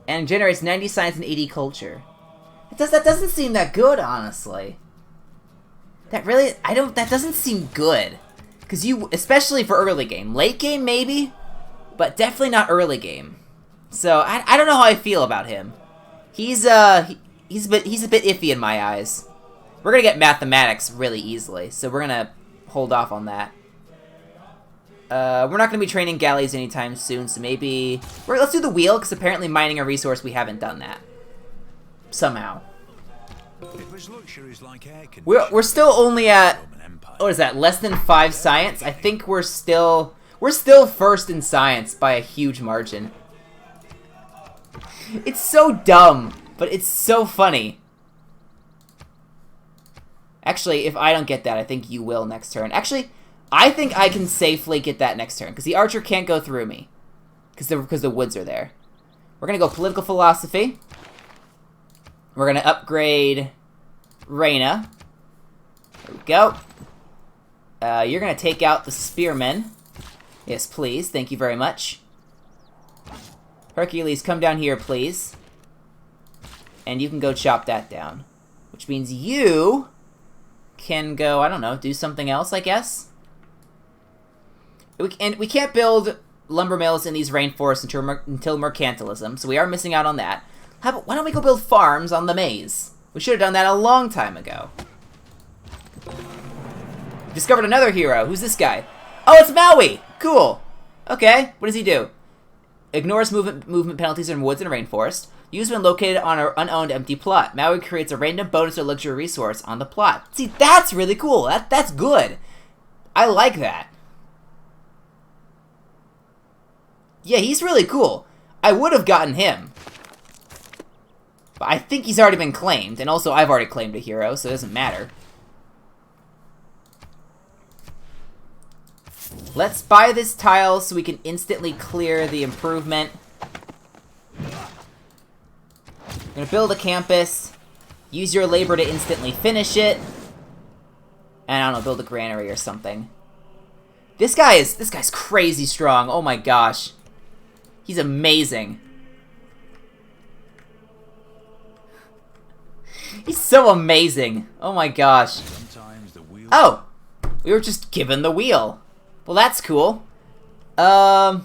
and generates 90 science and 80 culture. That doesn't seem that good, honestly. That doesn't seem good. Because especially for early game. Late game, maybe? But definitely not early game. So, I don't know how I feel about him. He's a bit iffy in my eyes. We're gonna get mathematics really easily, so we're gonna hold off on that. We're not gonna be training galleys anytime soon, so maybe... let's do the wheel, because apparently mining a resource, we haven't done that. Somehow. It was luxuries like air We're still only at... what is that, less than 5 science? I think we're still first in science by a huge margin. It's so dumb, but it's so funny. Actually, if I don't get that, I think you will next turn. Actually, I think I can safely get that next turn, because the archer can't go through me. Because the woods are there. We're going to go political philosophy. We're going to upgrade Reyna. There we go. You're going to take out the spearmen. Yes, please. Thank you very much. Hercules, come down here, please. And you can go chop that down. Which means you can go, I don't know, do something else, I guess? And we can't build lumber mills in these rainforests until mercantilism, so we are missing out on that. Why don't we go build farms on the maze? We should have done that a long time ago. Discovered another hero. Who's this guy? Oh, it's Maui! Cool. Okay, what does he do? Ignores movement penalties in woods and rainforest. Used when located on an unowned empty plot. Maui creates a random bonus or luxury resource on the plot. See, that's really cool. That's good. I like that. Yeah, he's really cool. I would have gotten him. But I think he's already been claimed. And also, I've already claimed a hero, so it doesn't matter. Let's buy this tile so we can instantly clear the improvement. I'm gonna build a campus. Use your labor to instantly finish it. And I don't know, build a granary or something. This guy's crazy strong. Oh my gosh. He's amazing. He's so amazing. Oh my gosh. Oh! We were just given the wheel. Well, that's cool. What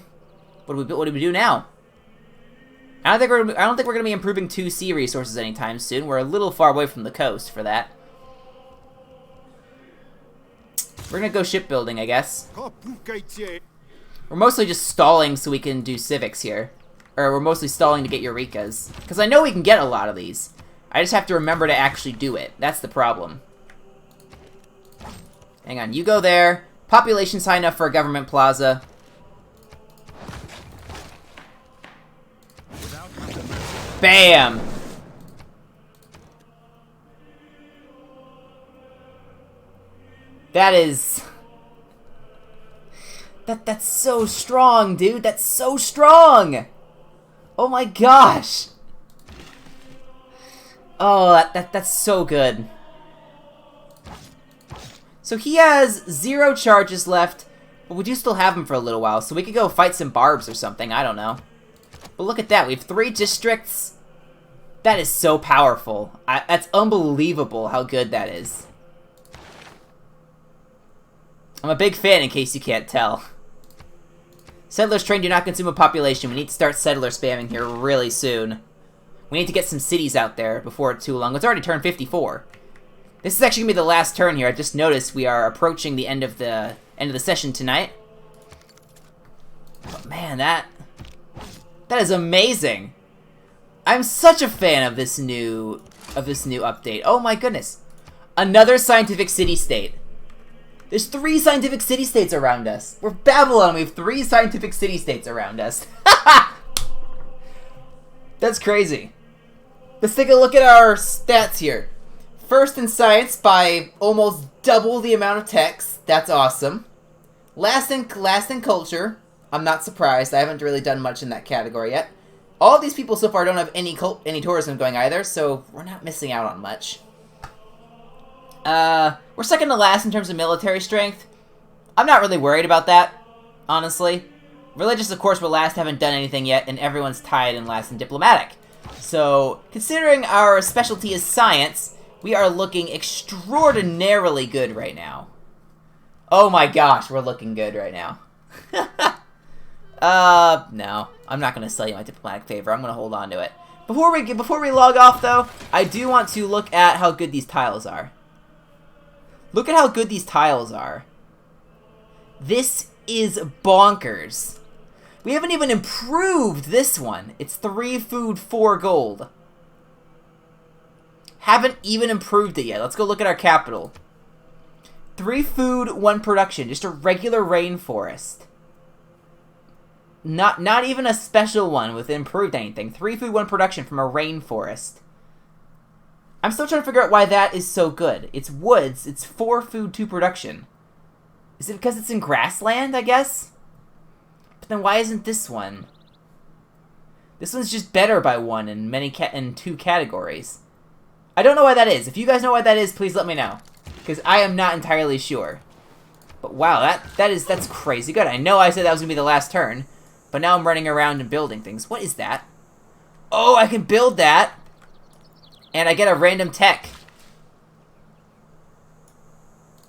do we do now? I don't think we're gonna be improving 2C resources anytime soon. We're a little far away from the coast for that. We're gonna go shipbuilding, I guess. We're mostly just stalling so we can do civics here. Or we're mostly stalling to get Eurekas. Because I know we can get a lot of these. I just have to remember to actually do it. That's the problem. Hang on, you go there. Population's high enough for a government plaza. Bam! That is... That's so strong, dude. That's so strong! Oh my gosh! Oh, that's so good. So he has 0 charges left, but we do still have him for a little while, so we could go fight some barbs or something, I don't know. But look at that, we have 3 districts. That is so powerful. That's unbelievable how good that is. I'm a big fan, in case you can't tell. Settlers train do not consume a population. We need to start settler spamming here really soon. We need to get some cities out there before it's too long. It's already turned 54. This is actually going to be the last turn here. I just noticed we are approaching the end of the session tonight. But man, that is amazing. I'm such a fan of this new update. Oh my goodness. Another scientific city-state. There's 3 scientific city-states around us. We're Babylon. We have 3 scientific city-states around us. That's crazy. Let's take a look at our stats here. First in science by almost double the amount of text. That's awesome. Last in culture. I'm not surprised. I haven't really done much in that category yet. All of these people so far don't have any tourism going either, so we're not missing out on much. We're second to last in terms of military strength. I'm not really worried about that, honestly. Religious, of course, we're last, haven't done anything yet, and everyone's tied in last in diplomatic. So, considering our specialty is science, we are looking extraordinarily good right now. Oh my gosh, we're looking good right now. No. I'm not going to sell you my diplomatic favor. I'm going to hold on to it. Before we log off, though, I do want to look at how good these tiles are. Look at how good these tiles are. This is bonkers. We haven't even improved this one. It's 3 food, 4 gold. Haven't even improved it yet. Let's go look at our capital. 3 food, 1 production. Just a regular rainforest. Not even a special one with improved anything. 3 food, 1 production from a rainforest. I'm still trying to figure out why that is so good. It's woods. It's 4 food, 2 production. Is it because it's in grassland, I guess? But then why isn't this one? This one's just better by 1 in 2 categories. I don't know why that is. If you guys know why that is, please let me know. Because I am not entirely sure. But wow, that's crazy good. I know I said that was going to be the last turn. But now I'm running around and building things. What is that? Oh, I can build that. And I get a random tech.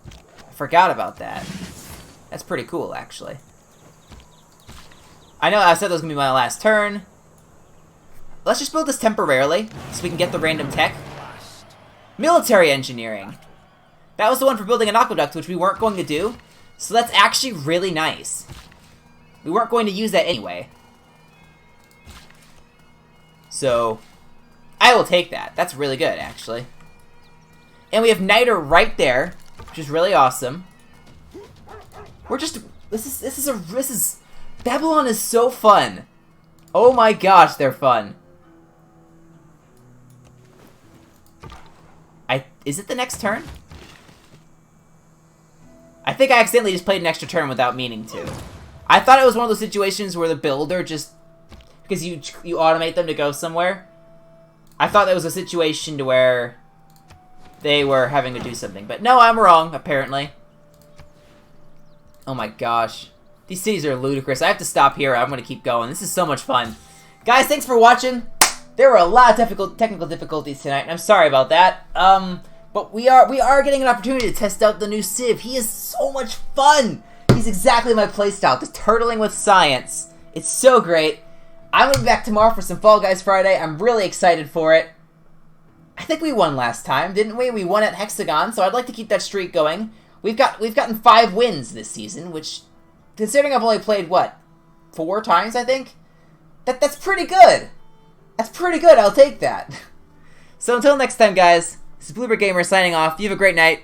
I forgot about that. That's pretty cool, actually. I know I said that was going to be my last turn. Let's just build this temporarily, so we can get the random tech. Military engineering. That was the one for building an aqueduct, which we weren't going to do. So that's actually really nice. We weren't going to use that anyway. So, I will take that. That's really good, actually. And we have Niter right there, which is really awesome. We're just... This is... Babylon is so fun. Oh my gosh, they're fun. Is it the next turn? I think I accidentally just played an extra turn without meaning to. I thought it was one of those situations where the builder just... Because you automate them to go somewhere. I thought that was a situation to where they were having to do something. But no, I'm wrong, apparently. Oh my gosh. These cities are ludicrous. I have to stop here. I'm going to keep going. This is so much fun. Guys, thanks for watching. There were a lot of technical difficulties tonight, and I'm sorry about that. But we are getting an opportunity to test out the new Civ. He is so much fun. He's exactly my playstyle. Just turtling with science. It's so great. I'm going to be back tomorrow for some Fall Guys Friday. I'm really excited for it. I think we won last time, didn't we? We won at Hexagon, so I'd like to keep that streak going. We've gotten 5 wins this season, which, considering I've only played, what, 4 times, I think? That's pretty good. That's pretty good. I'll take that. So until next time, guys, this is Bloober Gamer signing off. You have a great night.